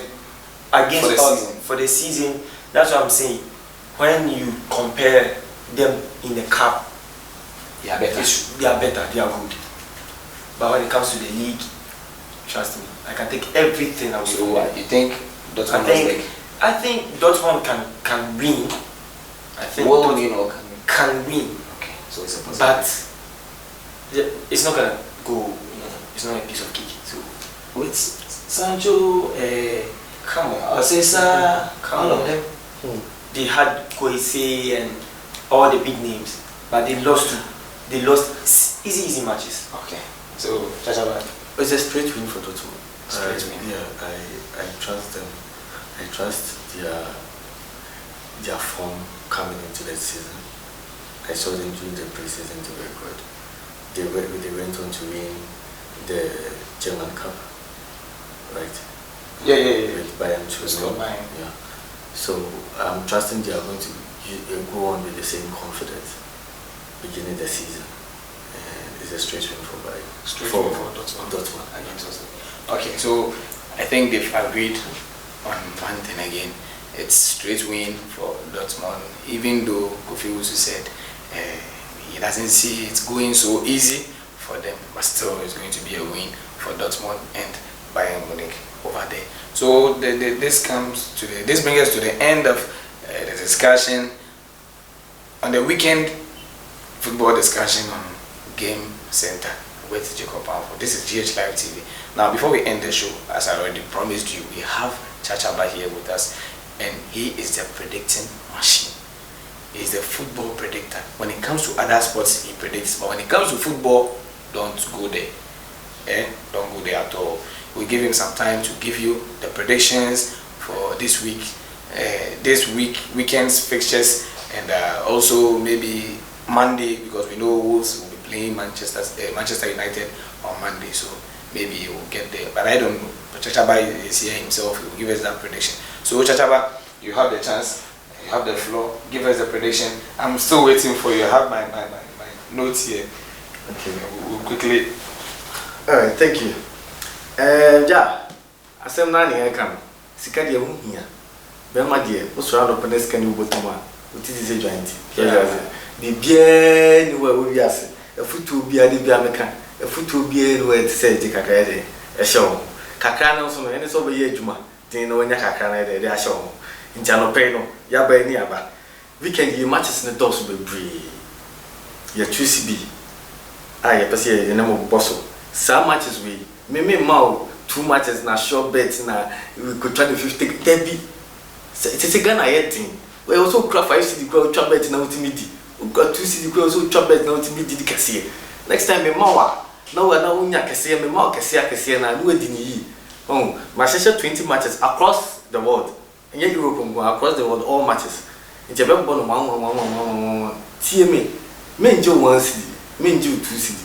against for the us season. for the season. That's what I'm saying. When you compare them in the cup, They are better. they are better, they are good. But when it comes to the league, trust me, I can take everything away. So what you think Dortmund I think Dortmund can win. I think will Dortmund win or can win. Okay, so it's a possibility. But it's not gonna go. It's not a piece of cake. So with Sancho, come on, Osesa, all of them. They had Koise and all the big names, but they lost easy matches. Okay, so Chachaba. It's a straight win for Dortmund. Straight win. Yeah, I trust them. I trust their form coming into the season. I saw them during the preseason, they were good. They went on to win the German Cup, right? Yeah. With Bayern choosing. Yeah. So I'm trusting they are going to go on with the same confidence beginning the season. And it's a straight win for Bayern. Straight win for Dortmund against us. Okay, so I think they've agreed on one thing again. It's straight win for Dortmund, even though Kofi Wusu said he doesn't see it going so easy for them, but still it's going to be a win for Dortmund and Bayern Munich over there. So this brings us to the end of the discussion on the weekend football discussion on Game Center with Jacob Pamfo. This is GHLife TV. Now, before we end the show, as I already promised you, we have Chachaba here with us, and he is the predicting machine. He's the football predictor. When it comes to other sports, he predicts, but when it comes to football, don't go there. Don't go there at all. We'll give him some time to give you the predictions for this week, weekend's fixtures, and also maybe Monday, because we know Wolves will be playing Manchester United on Monday, so maybe he will get there. But I don't know. But Chachaba is here himself. He will give us that prediction. So Chachaba, you have the chance. You have the floor. Give us the prediction. I'm still waiting for you. I have my notes here. Okay. We'll quickly. Alright, thank you. Asem na ne kan. Sika de hu hia. Be ma de, o so ado pene sika ni ubotuma. O ti se joint. Bi bia ni wa wi ase. Efutu bia de bia meka. Efutu bia ni wa ti se je kakra de. Ehye kakra na so no ene so be ye adwuma. Tin na wonya kakra na de ahye wo. Ntia no pay no. Ya ba ni aba. Weekend you matches ne dos be bree. Ya choose bi. Ye pese ye na mo bosso. Some matches me mau 2 matches na sure bet na we could try the 50 debi. It's a Ghana thing. We also craft 5 city go try bet na ultimate. We got 2 city go also try bet na ultimate di kase. Next time me mau na we na unya kase me mau kase na no edi ni yi. Oh, my sister 20 matches across the world. In Europe, across the world, all matches. In Japan, one. TMA, men do 1 CD, men do 2 CD.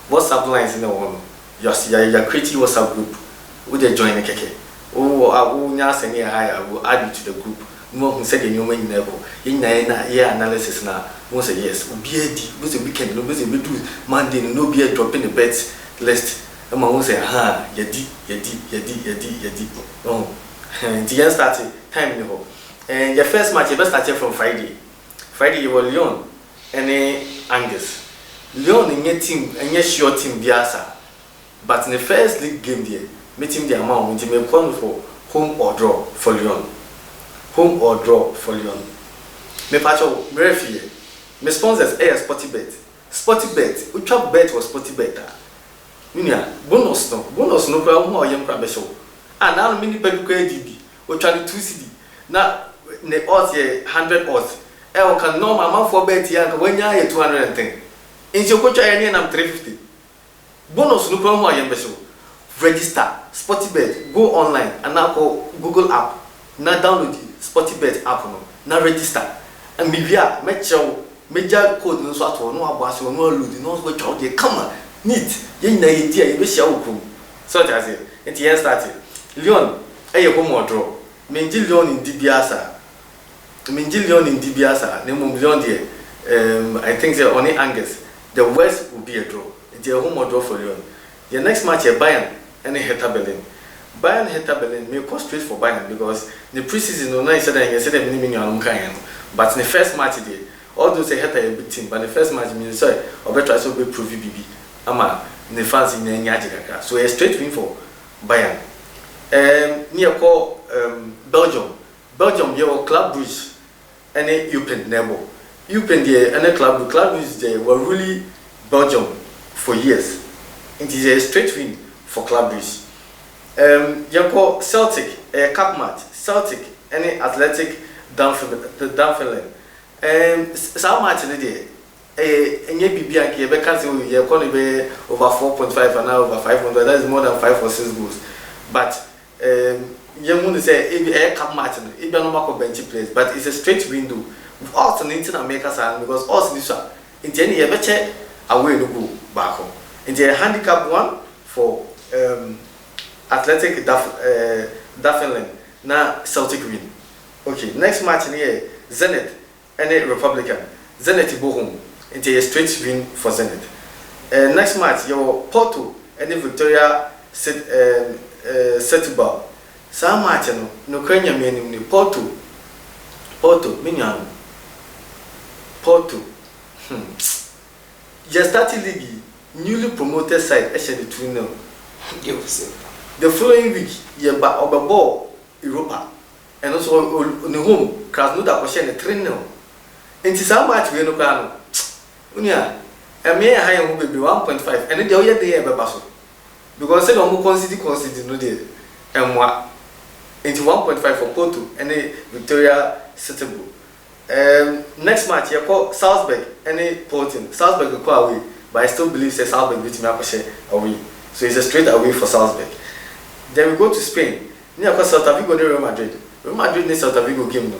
WhatsApp lines in the one. You're creating WhatsApp group. Would they join the keke? Oh, I will now send you higher. I will add you to the group. No one said you in level. In analysis now. One say yes. BAD was a weekend. No, was a bit Monday. No beer dropping the bets list. And my one say, ha, yadi. Oh, the year started time in the hole. And your first match, you best started from Friday. Friday, you were Lyon and Angus. Lyon in your team and your sure team Biasa. But in the first league game there, meeting the amount which may call for home or draw for Lyon. Home or draw for Lyon. Me pacho very fear. Me sponsors Sportybet. Sportybet, ultra bet was Sportybet. Minya bonus no crowd more young crab show. And now mini pedu DB. We try to 2 CD. Now the odds 100 odds. I can know my mouth for bet here when you are 210. In your coach I am 350. Bonus no crowd more young show. Register Sportybet, go online and now go Google app. Now download Sportybet app now register. And maybe make sure major code no so at no abas no load no go charge dey come neat yen na idea e be share okum so that say it here started Lyon home or draw menji Lyon in Dibiasa na mum Lyon there I think they only Angus the West will be a draw it home or draw for Lyon the next match Bayern and Hertha Berlin may go straight for Bayern because the preseason no said that you said that minimum but in the first match there although say Hertha a big team but the first match means sorry or better so be prove BB ama the fans in Nigeria so a straight win for Bayern near call Belgium your Club Brugge and Eupen Nebo Eupen there and a Club Brugge they were really Belgium for years it is a straight win for Club Brugge you call Celtic a cup match Celtic any Athletic Dunfermline some match in the day and yet BB and Kebe you call it over 4.5 and now over 500 that is more than 5 or 6 goals but you want to say a cup match it don't matter bench players but it's a straight window alternating America because us this one in the end you ever check away to go back home in the handicap one for Athletic Dunfermline now Celtic win. Okay, next match in here Zenit and a Republican. Zenit go home into a straight win for Zenit. Next match your Porto and the Victoria Setúbal. Some match no Kenya meaning Porto minion Porto. Just started league newly promoted side actually 2-0. The following week you ba ball Europa and also on the home Krasnodar was 3-0. And some match we no can. Unia, a mere high will be 1.5 and the other day ever basso. Because they don't consider no day and what into 1.5 for Porto and a Victoria Setúbal. Next match you call Salzburg and a Porto. Salzburg will go away, but I still believe say Salzburg beat me away. So it's a straight away for Salzburg. Then we go to Spain. Near Celta Vigo de Real Madrid. Real Madrid needs Celta Vigo game no.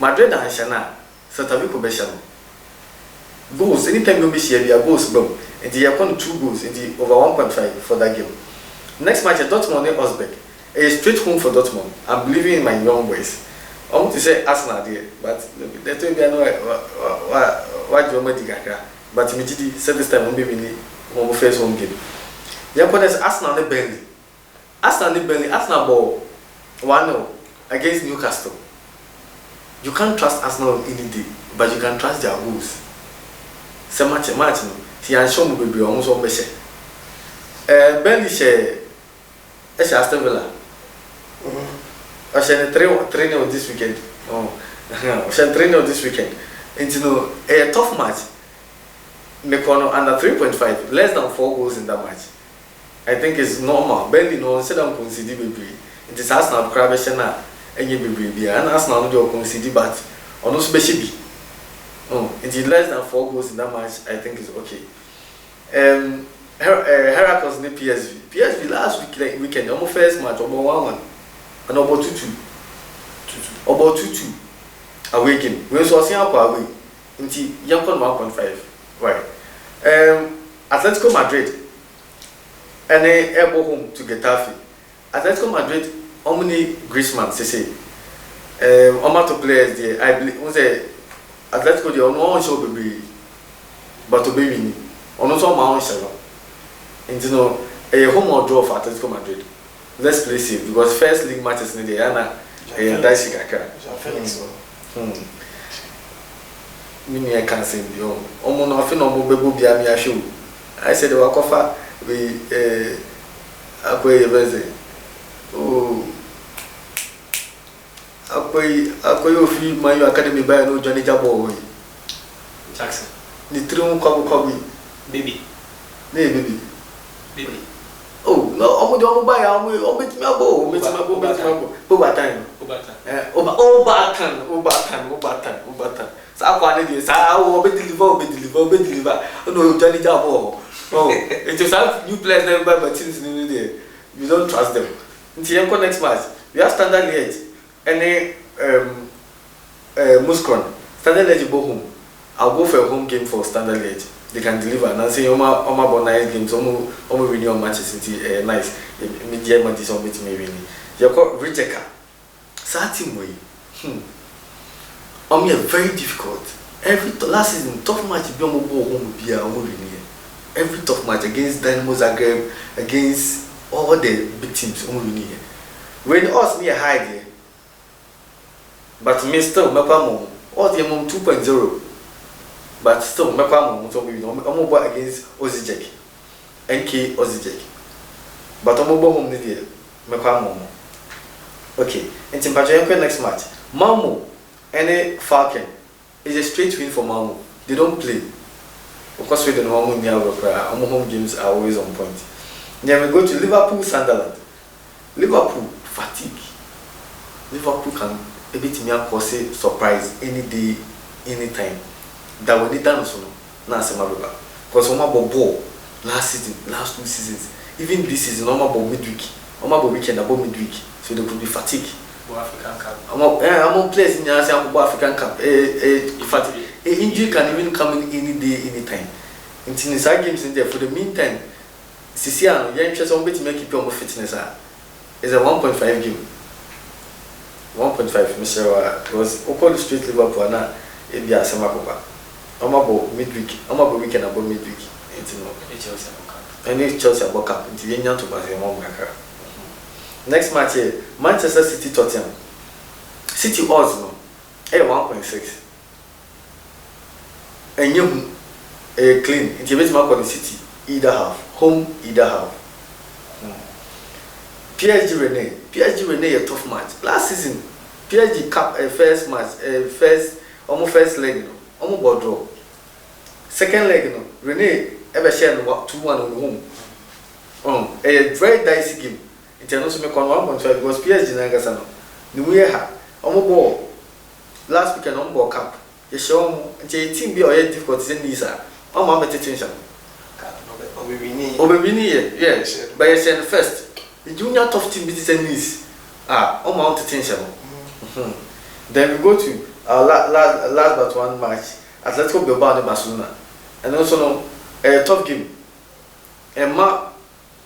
Madrid and Shana. Celta Vigo Beshano. Goals, anytime you miss here, goals, bro. And they are going 2 goals in the over 1.5 for that game. Next match, Dortmund and Osbeck. A straight home for Dortmund. I'm believing in my young boys. I want to say Arsenal there, but they told me I know why do you want to but immediately said this time won't be in the first home game. Yeah, but there's Arsenal and Burnley. Arsenal ball 1-0 against Newcastle. You can't trust Arsenal any day, but you can trust their goals. So match no. See, I'm sure we will be almost on Bessie. Burnley share Aston Villa. I shall train this weekend. I shall train this weekend. And you know, a tough match. Mekono under 3.5, less than 4 goals in that match. I think it's normal. Burnley no say them concede baby. It is Arsenal crabation na enye baby. And Arsenal no dey concede but on no special be. It is less than 4 goals in that match. I think it's okay. Heracles ne PSV last weekend almost first match about 1-1 and about 2-2 about 2-2 away game we so see away nti yankon 1.5 right Atletico Madrid and they go home to Getafe. Atletico Madrid omni Griezmann say to players there I believe we say Atletico they no show be but to be win ono so ma on show and a home or draw for Atletico Madrid. Let's play safe because first league matches in the Yana dicey kaka. Mini I can say yo. Omo no afi no mo bebo bia me ahwe. I said we kofa we akoy beze. Oh. Akoy ofi Man Academy by no Johnny Jabo we. Jackson. The three kwabu Baby. Baby. Oh, no, omo buy omo bet me abo, Obatan. Sa kwa ne dey sa o be deliver. No Johnny Jabo. Oh, it is have new players never buy but things in there. You don't trust them. Until your next match, we have Standard Liège. Any Muscron. Standard Liège go home. I'll go for a home game for Standard Liège. They can deliver and I say about nice games, almost winning on Manchester nice. Media matches on meet me winning. You got Rijeka. Certain way. Very difficult. Every last season tough match be home be every tough match against Dynamo Zagreb, against all the big teams only here. When us near high there. But Mr. Mapamo, all the 2.0. But still, Mapamo against Ozijek, NK Ozijek. But I'm home the Mapamo. Okay, and Timpajanko next match. Malmo, any Falcon is a straight win for Malmo. They don't play. Of course, we don't know how home games are always on point. Then we go to Liverpool, Sunderland. Liverpool, fatigue. Liverpool can a bit me cause a surprise any day, anytime. That we need done so now. Because we have ball last season, last 2 seasons, even this season, we have midweek, we have weekend about midweek, so they could be fatigue. African Cup. I'm on players in the African Cup. Injury can even come in any day, anytime. In inside games in there, for the meantime, Siciano, you're interested in to make people more fitness. It's a 1.5 game. 1.5, Mr. Was called straight Liverpool now. It be a semakopa. I'm about midweek. I'm about weekend about midweek. And if Chelsea about cup, it's the Indian to Barcelona. Next match here, Manchester City Tottenham. City odds no, 1.6. And you clean. It's a bit more for the City. Either half, home either half. PSG Rene a tough match. Last season, PSG Cup first match, almost first leg, almost ball draw. Second leg, Rene ever shared 2-1 on home. A very dicey game. It also make on 1.5 because PSG Nagasano. New year, almost ball. Last weekend, on ball cup. You show a team be already difficult in Nisa. I'm a better tension. Obewini, yes, but you said first. The junior tough team beats tennis. On mount tension. Then we go to our last but one match. Atletico Bilbao and Barcelona. And also a tough game. And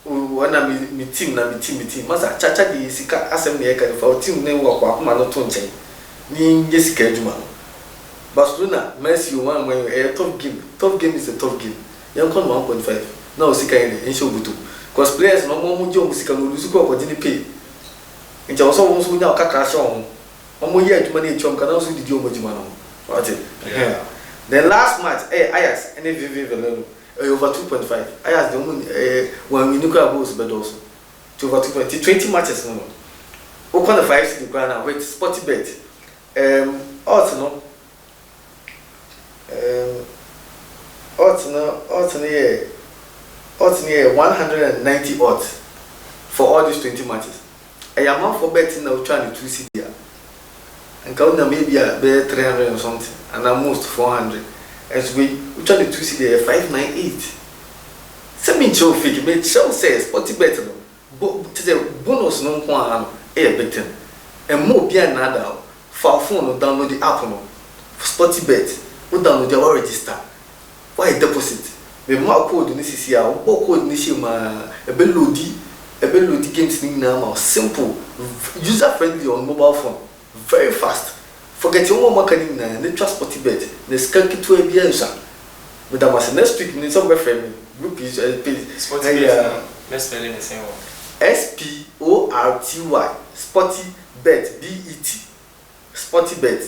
when I'm team. Masa chacha di sika assembly for team name work akuma no tonche. Ni Jessica Juma. Barcelona, Messi one when a tough game. Tough game is a tough game. You can 1.5. Now sika in show butu. Because players no more music and lose go for pay. It also wants to now crash on. Almost year to manage chum can also do Jumano. The last match, Ajax and VV over 2.5. Ajax the only when we nuclear goals but also to over 2.5 20 matches no. Open the 5 city ground now with sporty bet. Odds 190 odds for all these 20 matches. I am out for betting now trying to see here. And count maybe a 300 or something, and at most 400. As we try to see there 598. Tell me show fake, me show says sporty bet no. Bonus no one betting. And more be another for phone or download the app no. Sporty bet, we download the register. Why deposit? Me mark code ni sisi a, wo code ni shi ma ebe loadi games ni na simple, user friendly on mobile phone, very fast. Forget your mama can na ne trust sporty bet. Ne scan ki to e answer. But that was next week ni some friend group is sporty bet. Let's spell it the same one. SPORTY sporty bet BET sporty bet.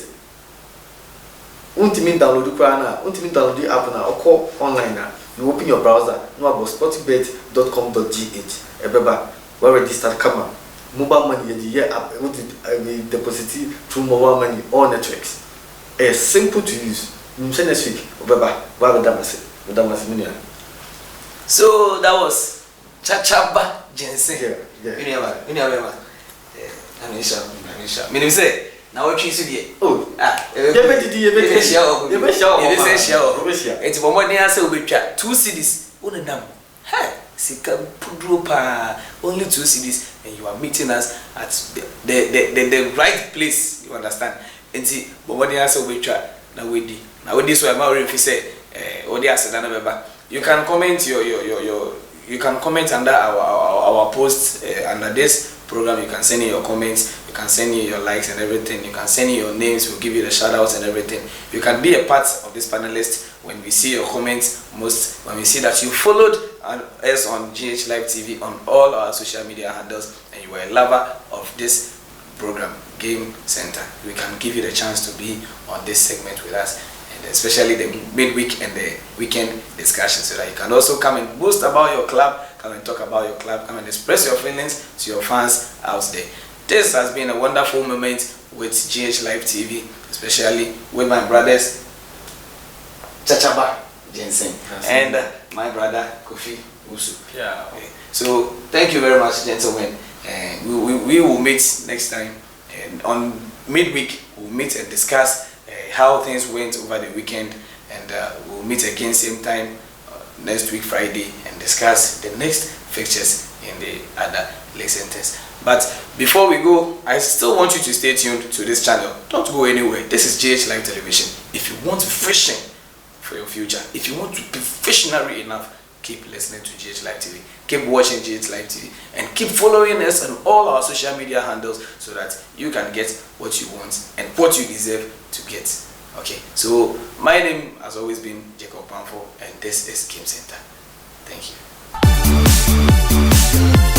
Ultimate download the app na or call online na. You open your browser, no about sportybet.com.gh. Ebeba, we register come mobile money the year app we deposit through mobile money all networks. It's simple to use. Next week, Ebeba, so that was Chachaba Jensen. Yeah. Anisha. Meaning say now what you see Oh, it's one day I say we try 2 CDs. One them. Hey, sika pudro pa only 2 CDs, and you are meeting us at the right place. You understand? And see, but one day I say we try. Now we di. Now this way, my if you say, you can comment you can comment under our post under this program. You can send in your comments, you can send in your likes and everything, you can send in your names, we'll give you the shout outs and everything. You can be a part of this panelist when we see your comments, when we see that you followed us on GHLife TV on all our social media handles and you were a lover of this program, Game Center. We can give you the chance to be on this segment with us, and especially the midweek and the weekend discussion, so that you can also come and boast about your club, come and talk about your club, come and express your feelings to your fans out there. This has been a wonderful moment with GHLife TV, especially with my brothers Chachaba Jensen and my brother Kofi Usu. Yeah. Okay. So thank you very much, gentlemen. We will meet next time, and on midweek we'll meet and discuss how things went over the weekend, and we'll meet again same time next week Friday and discuss the next fixtures in the other league centers. But before we go, I still want you to stay tuned to this channel. Don't go anywhere. This is GHLife Television. If you want fishing for your future, if you want to be visionary enough, keep listening to GHLife TV, keep watching GHLife TV, and keep following us on all our social media handles so that you can get what you want and what you deserve to get. Okay, so my name has always been Jacob Pamfo, and this is Game Center. Thank you.